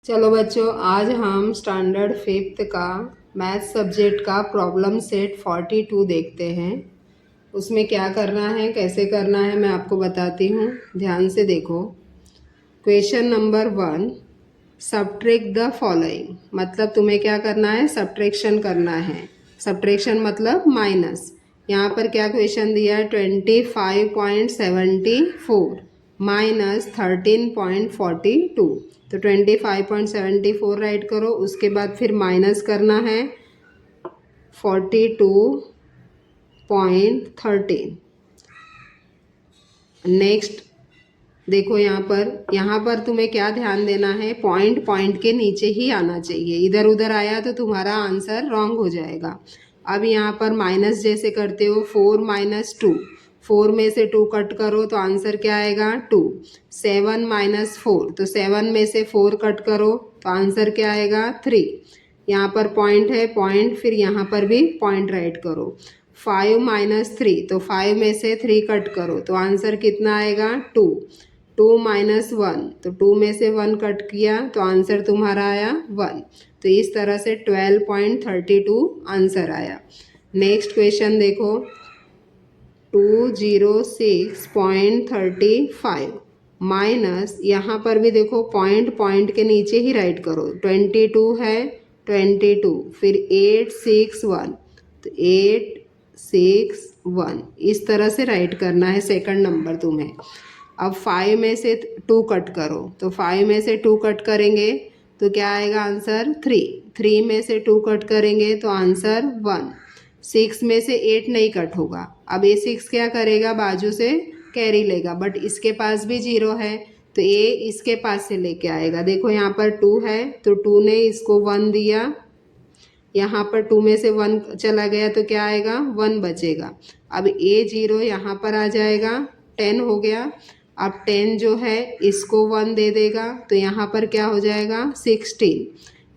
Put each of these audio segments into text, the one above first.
चलो बच्चों, आज हम स्टैंडर्ड फिफ्थ का मैथ सब्जेक्ट का प्रॉब्लम सेट 42 देखते हैं। उसमें क्या करना है, कैसे करना है, मैं आपको बताती हूँ। ध्यान से देखो। Question number 1, subtract the following. मतलब तुम्हें क्या करना है, सब्ट्रैक्शन करना है। सब्ट्रैक्शन मतलब माइनस। यहाँ पर क्या क्वेश्चन दिया है, 25.74 माइनस 13.42। तो 25.74 राइट करो, उसके बाद फिर माइनस करना है 42.13। नेक्स्ट देखो, यहाँ पर तुम्हें क्या ध्यान देना है, पॉइंट पॉइंट के नीचे ही आना चाहिए। इधर उधर आया तो तुम्हारा आंसर रॉन्ग हो जाएगा। अब यहाँ पर माइनस जैसे करते हो, 4 माइनस 2, 4 में से 2 कट करो तो आंसर क्या आएगा, 2। 7 माइनस 4, तो 7 में से 4 कट करो तो आंसर क्या आएगा, 3। यहाँ पर पॉइंट है, पॉइंट, फिर यहाँ पर भी पॉइंट राइट करो। 5 माइनस 3, तो 5 में से 3 कट करो तो आंसर कितना आएगा, 2। 2 माइनस 1, तो 2 में से 1 कट किया तो आंसर तुम्हारा आया 1। तो इस तरह से 12.32 आंसर आया। नेक्स्ट क्वेश्चन देखो, 206.35 माइनस, यहाँ पर भी देखो पॉइंट पॉइंट के नीचे ही राइट करो। 22 है, 22, फिर 861, तो 861 इस तरह से राइट करना है सेकंड नंबर तुम्हें। अब 5 में से 2 कट करो, तो 5 में से 2 कट करेंगे तो क्या आएगा आंसर, 3। 3 में से 2 कट करेंगे तो आंसर 1। 6 में से 8 नहीं कट होगा। अब ये 6 क्या करेगा, बाजू से कैरी लेगा, बट इसके पास भी 0 है तो ये इसके पास से लेके आएगा। देखो यहाँ पर 2 है तो 2 ने इसको 1 दिया, यहाँ पर 2 में से 1 चला गया तो क्या आएगा, 1 बचेगा। अब ए 0 यहाँ पर आ जाएगा, 10 हो गया। अब 10 जो है इसको 1 दे देगा तो यहाँ पर क्या हो जाएगा, 16।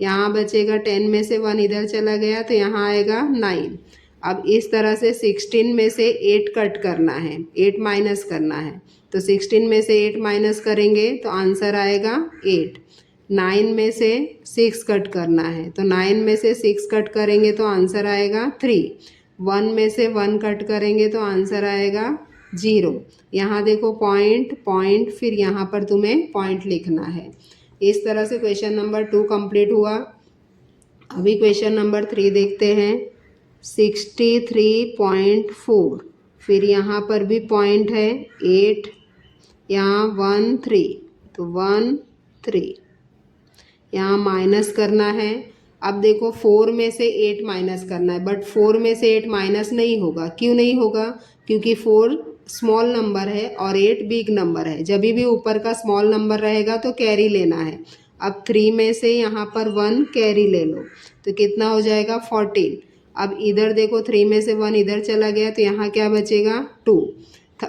यहाँ बचेगा, 10 में से 1 इधर चला गया तो यहाँ आएगा 9। अब इस तरह से 16 में से 8 कट करना है, 8 माइनस करना है। तो 16 में से 8 माइनस करेंगे तो आंसर आएगा 8। 9 में से 6 कट करना है, तो 9 में से 6 कट करेंगे तो आंसर आएगा 3। 1 में से 1 कट करेंगे तो आंसर आएगा 0। यहाँ देखो पॉइंट पॉइंट, फिर यहाँ पर तुम्हें पॉइंट लिखना है। इस तरह से क्वेश्चन नंबर 2 कंप्लीट हुआ। अभी क्वेश्चन नंबर 3 देखते हैं। 63.4, फिर यहाँ पर भी पॉइंट है 8, यहाँ 1 3, तो 1 3, यहाँ माइनस करना है। अब देखो 4 में से 8 माइनस करना है, बट 4 में से 8 माइनस नहीं होगा। क्यों नहीं होगा, क्योंकि 4 स्मॉल नंबर है और 8 बिग नंबर है। जब भी ऊपर का स्मॉल नंबर रहेगा तो कैरी लेना है। अब 3 में से यहाँ पर 1 कैरी ले लो तो कितना हो जाएगा, 14। अब इधर देखो 3 में से 1 इधर चला गया तो यहाँ क्या बचेगा, 2।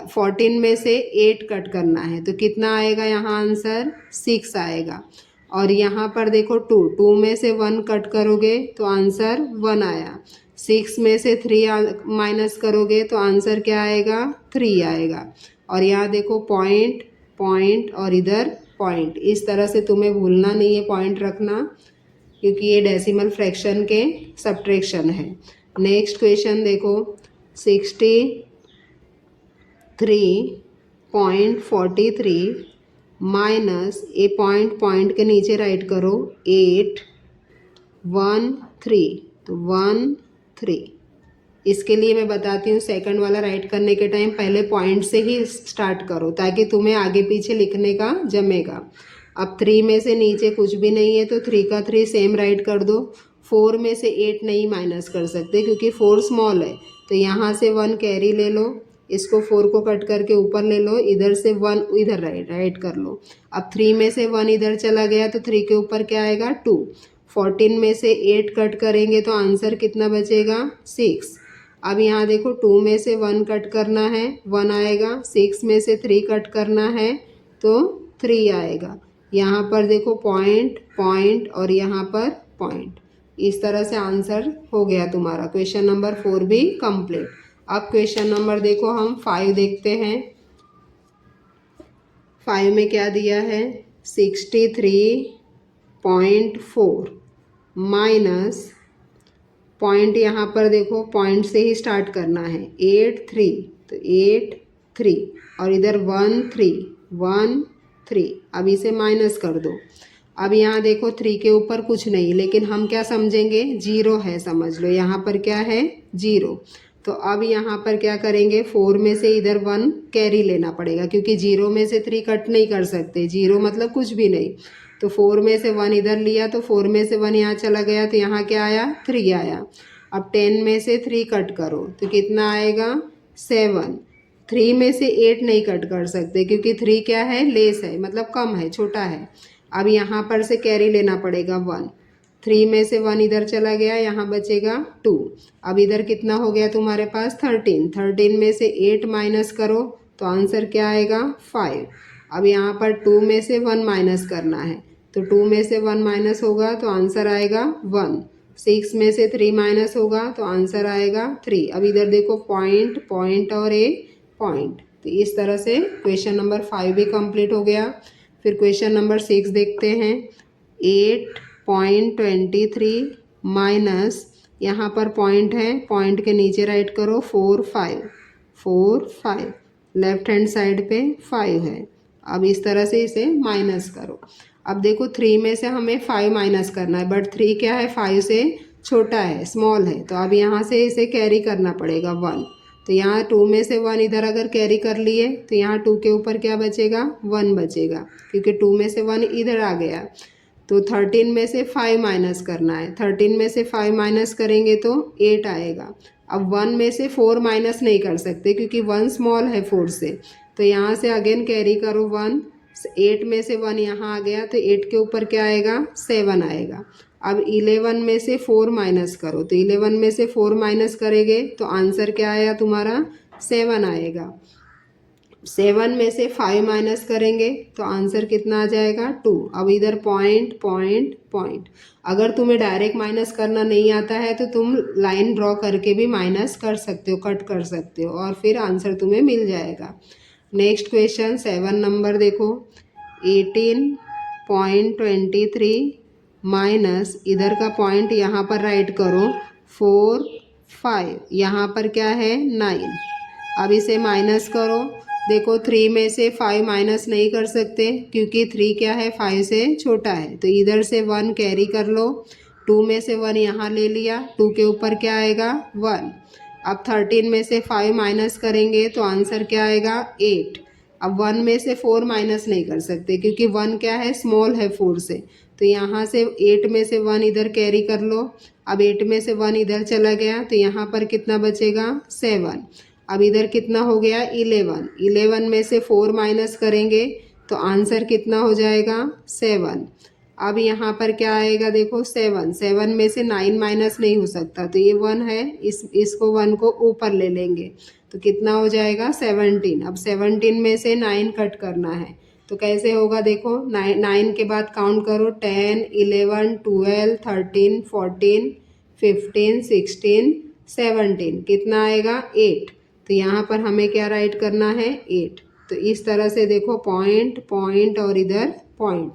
14 में से 8 कट करना है तो कितना आएगा, यहाँ आंसर 6 आएगा। और यहाँ पर देखो 2 में से 1 कट करोगे तो आंसर 1 आया। 6 में से 3 माइनस करोगे तो आंसर क्या आएगा, 3 आएगा। और यहाँ देखो पॉइंट पॉइंट और इधर पॉइंट। इस तरह से तुम्हें भूलना नहीं है पॉइंट रखना, क्योंकि ये डेसिमल फ्रैक्शन के सब्ट्रैक्शन है। नेक्स्ट क्वेश्चन देखो, 63.43 माइनस, ए पॉइंट पॉइंट के नीचे राइट करो, 813, तो 13। इसके लिए मैं बताती हूँ, सेकंड वाला राइट करने के टाइम पहले पॉइंट से ही स्टार्ट करो ताकि तुम्हें आगे पीछे लिखने का जमेगा। अब 3 में से नीचे कुछ भी नहीं है तो 3 का 3 सेम राइट कर दो। 4 में से 8 नहीं माइनस कर सकते क्योंकि 4 स्मॉल है, तो यहाँ से 1 कैरी ले लो, इसको 4 को कट करके ऊपर ले लो, इधर से 1 इधर राइट कर लो। अब 3 में से 1 इधर चला गया तो 3 के ऊपर क्या आएगा, 2। 14 में से 8 कट करेंगे तो आंसर कितना बचेगा, 6। अब यहाँ देखो 2 में से 1 कट करना है, 1 आएगा। 6 में से 3 कट करना है तो 3 आएगा। यहाँ पर देखो पॉइंट पॉइंट और यहाँ पर पॉइंट। इस तरह से आंसर हो गया तुम्हारा। क्वेश्चन नंबर 4 भी कंप्लीट। अब क्वेश्चन नंबर देखो, हम 5 देखते हैं। 5 में क्या दिया है, 63 0.4 माइनस पॉइंट, यहाँ पर देखो पॉइंट से ही स्टार्ट करना है, 8 3, तो 8 3 और इधर 1 3 1 3। अब इसे माइनस कर दो। अब यहाँ देखो 3 के ऊपर कुछ नहीं, लेकिन हम क्या समझेंगे, 0 है, समझ लो यहाँ पर क्या है, 0। तो अब यहाँ पर क्या करेंगे, 4 में से इधर 1 कैरी लेना पड़ेगा, क्योंकि 0 में से 3 कट नहीं कर सकते, 0 मतलब कुछ भी नहीं। तो 4 में से 1 इधर लिया, तो 4 में से 1 यहाँ चला गया, तो यहाँ क्या आया, 3 आया। अब 10 में से 3 कट करो तो कितना आएगा, 7। 3 में से 8 नहीं कट कर सकते, क्योंकि 3 क्या है, लेस है, मतलब कम है, छोटा है। अब यहाँ पर से कैरी लेना पड़ेगा 1। 3 में से 1 इधर चला गया, यहाँ बचेगा 2। अब इधर कितना हो गया तुम्हारे पास, 13। 13 में से 8 माइनस करो तो आंसर क्या आएगा, 5। अब यहाँ पर 2 में से 1 माइनस करना है, तो 2 में से 1 माइनस होगा तो आंसर आएगा 1। 6 में से 3 माइनस होगा तो आंसर आएगा 3। अब इधर देखो पॉइंट पॉइंट और ए पॉइंट। तो इस तरह से क्वेश्चन नंबर 5 भी कंप्लीट हो गया। फिर क्वेश्चन नंबर 6 देखते हैं। 8.23 माइनस, यहाँ पर पॉइंट है, पॉइंट के नीचे राइट करो 4 5 4 5, लेफ्ट हैंड साइड पे 5 है। अब इस तरह से इसे माइनस करो। अब देखो 3 में से हमें 5 माइनस करना है, बट 3 क्या है, 5 से छोटा है, स्मॉल है। तो अब यहाँ से इसे कैरी करना पड़ेगा 1। तो यहाँ 2 में से 1 इधर अगर कैरी कर लिए तो यहाँ 2 के ऊपर क्या बचेगा, 1 बचेगा, क्योंकि 2 में से 1 इधर आ गया। तो 13 में से 5 माइनस करना है, 13 में से 5 माइनस करेंगे तो 8 आएगा। अब 1 में से 4 माइनस नहीं कर सकते, क्योंकि 1 स्मॉल है 4 से। तो यहाँ से अगेन कैरी करो 1। 8 में से 1 यहाँ आ गया, तो 8 के ऊपर क्या आएगा, 7 आएगा। अब 11 में से 4 माइनस करो, तो 11 में से 4 माइनस करेंगे तो आंसर क्या आया तुम्हारा, 7 आएगा। 7 में से 5 माइनस करेंगे तो आंसर कितना आ जाएगा, 2। अब इधर पॉइंट पॉइंट पॉइंट। अगर तुम्हें डायरेक्ट माइनस करना नहीं आता है तो तुम लाइन ड्रॉ करके भी माइनस कर सकते हो, कट कर सकते हो, और फिर आंसर तुम्हें मिल जाएगा। नेक्स्ट क्वेश्चन 7 नंबर देखो। 18.23 माइनस, इधर का पॉइंट यहाँ पर राइट करो 4 5, यहाँ पर क्या है, 9। अब इसे माइनस करो। देखो 3 में से 5 माइनस नहीं कर सकते, क्योंकि 3 क्या है, 5 से छोटा है। तो इधर से 1 कैरी कर लो। 2 में से 1 यहाँ ले लिया, 2 के ऊपर क्या आएगा, 1। अब 13 में से 5 माइनस करेंगे तो आंसर क्या आएगा, 8। अब 1 में से 4 माइनस नहीं कर सकते, क्योंकि 1 क्या है, स्मॉल है 4 से। तो यहाँ से 8 में से 1 इधर कैरी कर लो। अब 8 में से 1 इधर चला गया, तो यहाँ पर कितना बचेगा, 7। अब इधर कितना हो गया, 11। 11 में से 4 माइनस करेंगे तो आंसर कितना हो जाएगा, 7। अब यहाँ पर क्या आएगा, देखो 7। 7 में से 9 माइनस नहीं हो सकता, तो ये 1 है, इसको 1 को ऊपर ले लेंगे तो कितना हो जाएगा, 17। अब 17 में से 9 कट करना है, तो कैसे होगा, देखो 9 के बाद काउंट करो, 10 11 12 13 14 15 16 17, कितना आएगा, 8। तो यहाँ पर हमें क्या राइट करना है, 8। तो इस तरह से देखो पॉइंट पॉइंट और इधर पॉइंट।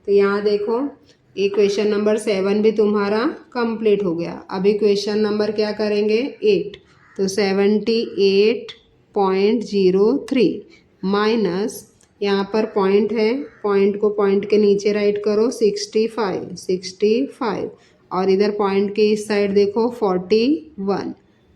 तो यहाँ देखो ये क्वेश्चन नंबर 7 भी तुम्हारा कंप्लीट हो गया। अभी क्वेश्चन नंबर क्या करेंगे, 8। तो 78.03 माइनस, यहाँ पर पॉइंट है, पॉइंट को पॉइंट के नीचे राइट करो 65 और इधर पॉइंट के इस साइड देखो 41।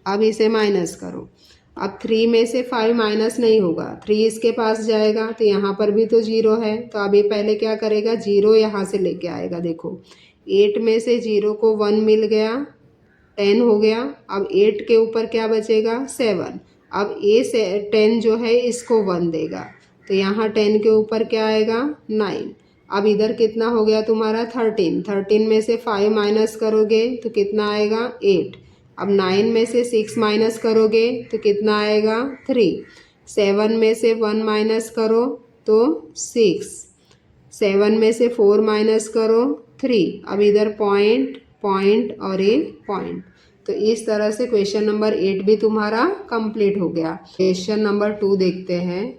अब इसे माइनस करो। अब 3 में से 5 माइनस नहीं होगा, 3 इसके पास जाएगा, तो यहाँ पर भी तो 0 है। तो अब ये पहले क्या करेगा, 0 यहाँ से लेके आएगा। देखो 8 में से 0 को 1 मिल गया, 10 हो गया। अब 8 के ऊपर क्या बचेगा, 7। अब ये 10 जो है इसको 1 देगा, तो यहाँ 10 के ऊपर क्या आएगा, 9। अब इधर कितना हो गया तुम्हारा, 13। 13 में से 5 माइनस करोगे तो कितना आएगा, 8। अब 9 में से 6 माइनस करोगे तो कितना आएगा, 3। 7 में से 1 माइनस करो तो 6। 7 में से 4 माइनस करो, 3। अब इधर पॉइंट पॉइंट और ये पॉइंट। तो इस तरह से क्वेश्चन नंबर 8 भी तुम्हारा कंप्लीट हो गया। क्वेश्चन नंबर 2 देखते हैं।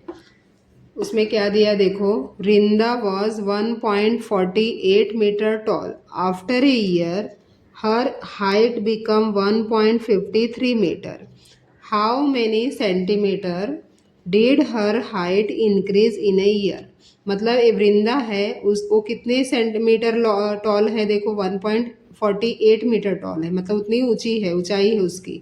उसमें क्या दिया देखो, Vrinda was 1.48 metre tall, after a year her height become 1.53 metre, how many centimetre did her height increase in a year. मतलब ये वृंदा है, उसको कितने सेंटीमीटर टॉल है देखो, 1.48 मीटर टॉल है, मतलब उतनी ऊंची है, ऊंचाई है उसकी।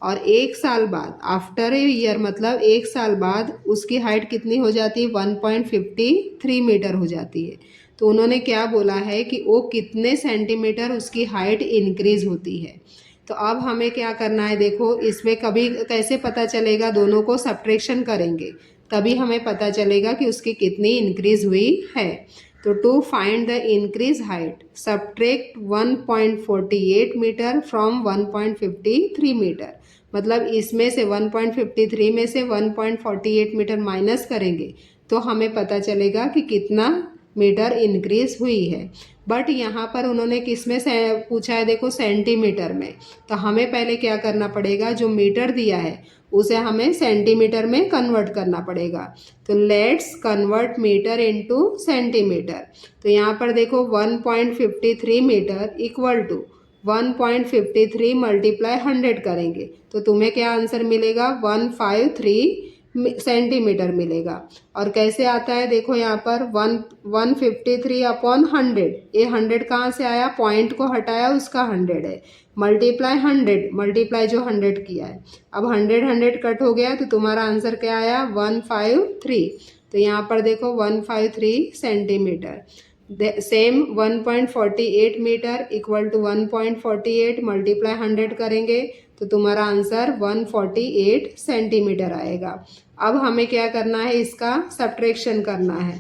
और एक साल बाद, आफ्टर ए ईयर मतलब एक साल बाद उसकी हाइट कितनी हो जाती है, 1.53 मीटर हो जाती है। तो उन्होंने क्या बोला है कि वो कितने सेंटीमीटर उसकी हाइट इंक्रीज होती है। तो अब हमें क्या करना है देखो, इसमें कभी कैसे पता चलेगा, दोनों को सब्ट्रैक्शन करेंगे तभी हमें पता चलेगा कि उसकी कितनी इंक्रीज हुई है। तो to find the increase height subtract 1.48 metre from 1.53 metre. मतलब इसमें से 1.53 में से 1.48 मीटर माइनस करेंगे तो हमें पता चलेगा कि कितना मीटर इंक्रीज हुई है। बट यहाँ पर उन्होंने किस में से पूछा है देखो, सेंटीमीटर में। तो हमें पहले क्या करना पड़ेगा, जो मीटर दिया है उसे हमें सेंटीमीटर में कन्वर्ट करना पड़ेगा। तो let's convert metre into centimetre. तो यहाँ पर देखो 1.53 मीटर इक्वल टू 1.53 मल्टीप्लाई 100 करेंगे तो तुम्हें क्या आंसर मिलेगा, 153 सेंटीमीटर मिलेगा। और कैसे आता है देखो, यहाँ पर 153 अपॉन 100, ये 100 कहाँ से आया, पॉइंट को हटाया उसका 100 है, मल्टीप्लाई 100, मल्टीप्लाई जो 100 किया है। अब 100 कट हो गया तो तुम्हारा आंसर क्या आया, 153। तो यहाँ पर देखो 153 centimetre. Same 1.48 metre equal to 1.48 multiply 100 करेंगे तो तुम्हारा आंसर 148 सेंटीमीटर आएगा। अब हमें क्या करना है, इसका सब्ट्रैक्शन करना है।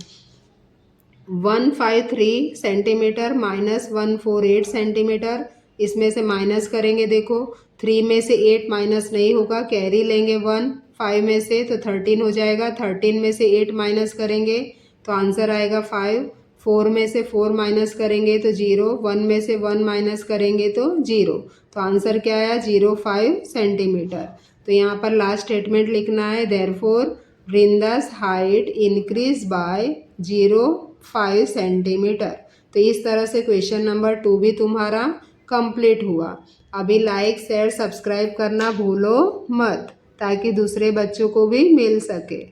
153 सेंटीमीटर माइनस 148 सेंटीमीटर, इसमें से माइनस करेंगे देखो, 3 में से 8 माइनस नहीं होगा, कैरी लेंगे 1, 5 में से तो 13 हो जाएगा, 13 में से 8 माइनस करेंगे तो आंसर आएगा 5, 4 में से 4 माइनस करेंगे तो 0, 1 में से 1 माइनस करेंगे तो 0। तो आंसर क्या आया, 05 सेंटीमीटर। तो यहाँ पर लास्ट स्टेटमेंट लिखना है, therefore Vrinda's height increase by 0.5 centimetre. तो इस तरह से क्वेश्चन नंबर 2 भी तुम्हारा कंप्लीट हुआ। अभी लाइक शेयर सब्सक्राइब करना भूलो मत ताकि दूसरे बच्चों को भी मिल सके।